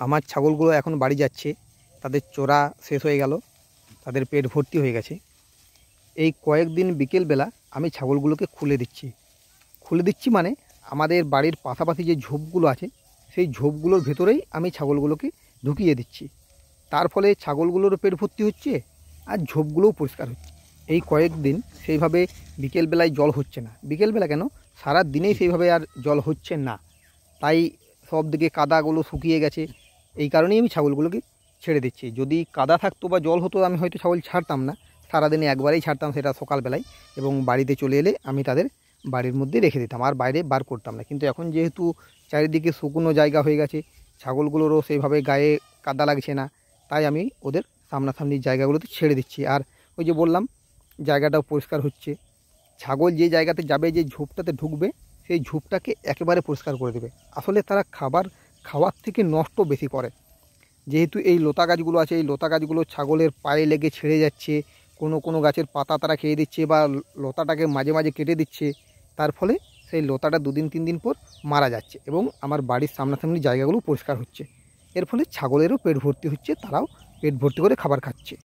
আমার ছাগলগুলো এখন বাড়ি যাচ্ছে, তাদের চোরা শেষ হয়ে গেল, তাদের পেট ভর্তি হয়ে গেছে। এই কয়েকদিন বিকেলবেলা আমি ছাগলগুলোকে খুলে দিচ্ছি মানে আমাদের বাড়ির পাশাপাশি যে ঝোপগুলো আছে সেই ঝোপগুলোর ভেতরেই আমি ছাগলগুলোকে ঢুকিয়ে দিচ্ছি। তার ফলে ছাগলগুলোরও পেট ভর্তি হচ্ছে আর ঝোপগুলোও পরিষ্কার হচ্ছে। এই কয়েকদিন সেইভাবে বিকেলবেলায় জল হচ্ছে না, বিকেলবেলা কেন সারা দিনেই সেইভাবে আর জল হচ্ছে না, তাই সব দিকে কাদাগুলো শুকিয়ে গেছে। এই কারণেই আমি ছাগলগুলোকে ছেড়ে দিচ্ছি। যদি কাদা থাকতো বা জল হতো আমি হয়তো ছাগল ছাড়তাম না, সারাদিনে একবারেই ছাড়তাম, সেটা সকালবেলায়, এবং বাড়িতে চলে এলে আমি তাদের বাড়ির মধ্যে রেখে দিতাম, আর বাইরে বার করতাম না। কিন্তু এখন যেহেতু চারিদিকে শুকনো জায়গা হয়ে গেছে, ছাগলগুলোরও সেইভাবে গায়ে কাদা লাগছে না, তাই আমি ওদের সামনাসামনি জায়গাগুলোতে ছেড়ে দিচ্ছি। আর ওই যে বললাম, জায়গাটাও পরিষ্কার হচ্ছে। ছাগল যে জায়গাতে যাবে, যে ঝোপটাতে ঢুকবে, সেই ঝোপটাকে একেবারে পরিষ্কার করে দেবে। আসলে তারা খাওয়ার থেকে নষ্ট বেশি করে। যেহেতু এই লতা গাছগুলো আছে, এই লতা গাছগুলো ছাগলের পায়ে লেগে ছেড়ে যাচ্ছে, কোনো গাছের পাতা তারা খেয়ে দিচ্ছে বা লতাটাকে মাঝে মাঝে কেটে দিচ্ছে, তার ফলে সেই লতাটা 2-3 দিন পর মারা যাচ্ছে এবং আমার বাড়ির সামনাসামনি জায়গাগুলো পরিষ্কার হচ্ছে। এর ফলে ছাগলেরও পেট ভর্তি হচ্ছে, তারাও পেট ভর্তি করে খাবার খাচ্ছে।